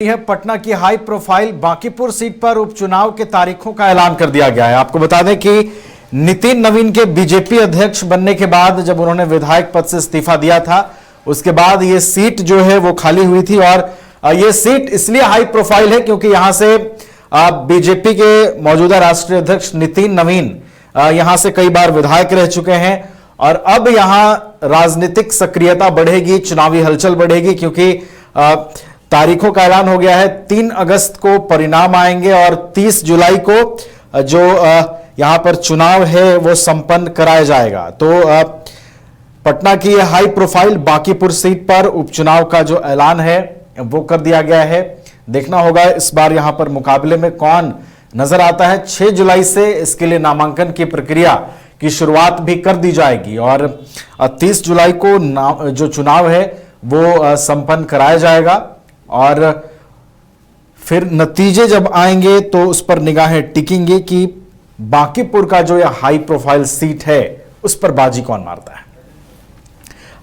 है पटना की high profile Bankipur seat पर उपचुनाव के तारीखों का ऐलान कर दिया गया है। आपको बता दें कि नितिन नवीन के बीजेपी अध्यक्ष बनने के बाद जब उन्होंने विधायक पद से इस्तीफा दिया था, उसके बाद ये सीट जो है वो खाली हुई थी। और ये सीट इसलिए हाई प्रोफाइल है क्योंकि यहां से बीजेपी के मौजूदा राष्ट्रीय अध्यक्ष नितिन नवीन यहां से कई बार विधायक रह चुके हैं और अब यहां राजनीतिक सक्रियता बढ़ेगी, चुनावी हलचल बढ़ेगी क्योंकि तारीखों का ऐलान हो गया है। 3 अगस्त को परिणाम आएंगे और 30 जुलाई को जो यहां पर चुनाव है वो संपन्न कराया जाएगा। तो पटना की हाई प्रोफाइल बांकीपुर सीट पर उपचुनाव का जो ऐलान है वो कर दिया गया है। देखना होगा इस बार यहां पर मुकाबले में कौन नजर आता है। 6 जुलाई से इसके लिए नामांकन की प्रक्रिया की शुरुआत भी कर दी जाएगी और 30 जुलाई को जो चुनाव है वो संपन्न कराया जाएगा और फिर नतीजे जब आएंगे तो उस पर निगाहें टिकेंगी कि बांकीपुर का जो यह हाई प्रोफाइल सीट है उस पर बाजी कौन मारता है।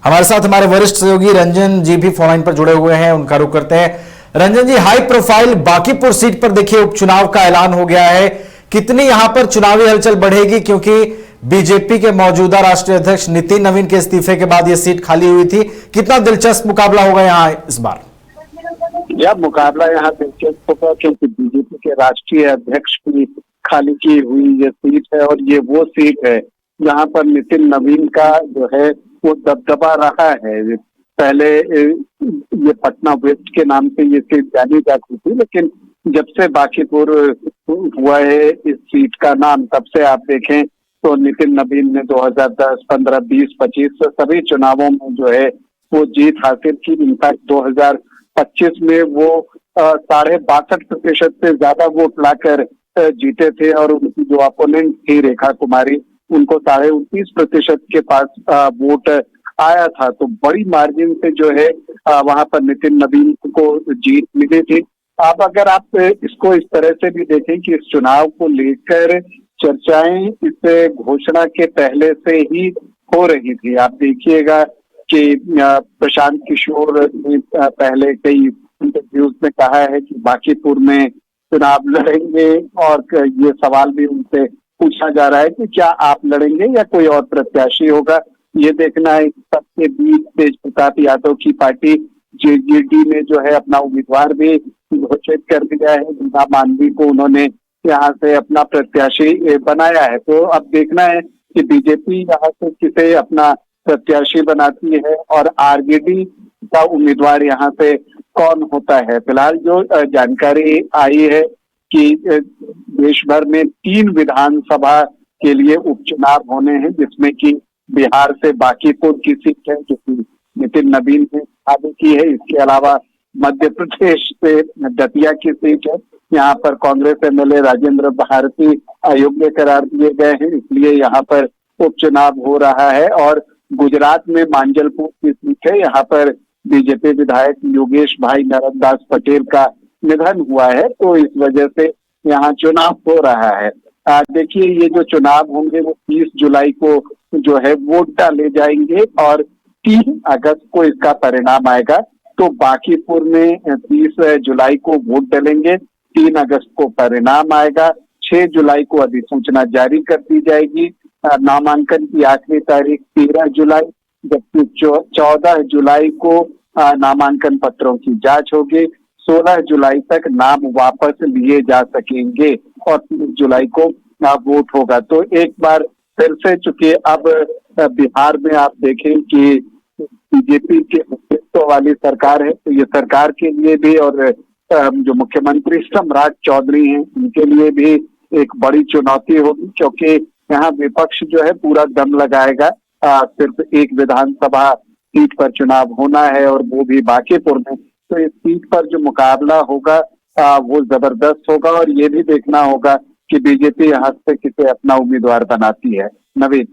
हमारे साथ हमारे वरिष्ठ सहयोगी रंजन जी भी फोन लाइन पर जुड़े हुए हैं, उनका रुख करते हैं। रंजन जी, हाई प्रोफाइल बांकीपुर सीट पर देखिए उपचुनाव का ऐलान हो गया है, कितनी यहां पर चुनावी हलचल बढ़ेगी क्योंकि बीजेपी के मौजूदा राष्ट्रीय अध्यक्ष नितिन नवीन के इस्तीफे के बाद यह सीट खाली हुई थी। कितना दिलचस्प मुकाबला होगा यहां इस बार? यह मुकाबला यहाँ दिलचस्प होगा क्योंकि बीजेपी के राष्ट्रीय अध्यक्ष की खाली की हुई ये सीट है और ये वो सीट है जहाँ पर नितिन नवीन का जो है वो दबदबा रहा है। पहले ये पटना वेस्ट के नाम से ये सीट जानी जाती थी, लेकिन जब से बांकीपुर हुआ है इस सीट का नाम, तब से आप देखें तो नितिन नवीन ने 2010, 15, 20, 25 सभी चुनावों में जो है वो जीत हासिल की। इनफैक्ट 2025 में वो 62.5% से ज्यादा वोट लाकर जीते थे और उनकी जो अपोनेंट थी रेखा कुमारी, उनको 29.29% के पास वोट आया था। तो बड़ी मार्जिन से जो है वहां पर नितिन नवीन को जीत मिली थी। अब अगर आप इसको इस तरह से भी देखें कि इस चुनाव को लेकर चर्चाएं इस घोषणा के पहले से ही हो रही थी। आप देखिएगा कि प्रशांत किशोर ने पहले कई इंटरव्यूज में कहा है कि बांकीपुर में चुनाव लड़ेंगे और ये सवाल भी उनसे पूछा जा रहा है कि क्या आप लड़ेंगे या कोई और प्रत्याशी होगा। ये देखना है। सबके बीच तेज प्रताप यादव की पार्टी जेजेडी ने जो है अपना उम्मीदवार भी घोषित कर दिया है। रीना मानवी को उन्होंने यहाँ से अपना प्रत्याशी बनाया है। तो अब देखना है कि बीजेपी यहाँ से किसे अपना प्रत्याशी बनाती है और आरजेडी का उम्मीदवार यहाँ से कौन होता है। फिलहाल जो जानकारी आई है कि देश भर में 3 विधानसभा के लिए उपचुनाव होने हैं, जिसमें कि बिहार से बांकीपुर की सीट है जो कि नितिन नवीन ने खाली की है। इसके अलावा मध्य प्रदेश से दतिया की सीट है, यहाँ पर कांग्रेस एमएलए राजेंद्र भारती अयोग्य करार दिए गए हैं, इसलिए यहाँ पर उपचुनाव हो रहा है। और गुजरात में मांजलपुर की सीट है, यहाँ पर बीजेपी विधायक योगेश भाई नरनदास पटेल का निधन हुआ है, तो इस वजह से यहाँ चुनाव हो रहा है। देखिए ये जो चुनाव होंगे वो 30 जुलाई को जो है वोट डाले जाएंगे और 3 अगस्त को इसका परिणाम आएगा। तो बांकीपुर में 30 जुलाई को वोट डालेंगे, 3 अगस्त को परिणाम आएगा, 6 जुलाई को अधिसूचना जारी कर दी जाएगी। नामांकन की आखिरी तारीख 13 जुलाई, जबकि 14 जुलाई को नामांकन पत्रों की जांच होगी। 16 जुलाई तक नाम वापस लिए जा सकेंगे और 30 जुलाई को वोट होगा। तो एक बार फिर से, चूंकि अब बिहार में आप देखें कि बीजेपी के नेतृत्व वाली सरकार है, तो ये सरकार के लिए भी और जो मुख्यमंत्री सम्राट चौधरी हैं उनके लिए भी एक बड़ी चुनौती होगी, क्योंकि यहाँ विपक्ष जो है पूरा दम लगाएगा। सिर्फ एक विधानसभा सीट पर चुनाव होना है और वो भी बांकीपुर में, तो इस सीट पर जो मुकाबला होगा वो जबरदस्त होगा और ये भी देखना होगा कि बीजेपी यहाँ से किसे अपना उम्मीदवार बनाती है। नवीन,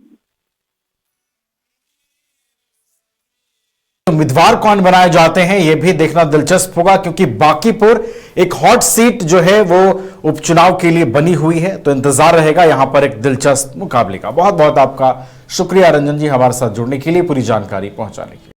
उम्मीदवार कौन बनाए जाते हैं ये भी देखना दिलचस्प होगा क्योंकि बांकीपुर एक हॉट सीट जो है वो उपचुनाव के लिए बनी हुई है, तो इंतजार रहेगा यहां पर एक दिलचस्प मुकाबले का। बहुत बहुत आपका शुक्रिया रंजन जी हमारे साथ जुड़ने के लिए, पूरी जानकारी पहुंचाने के लिए।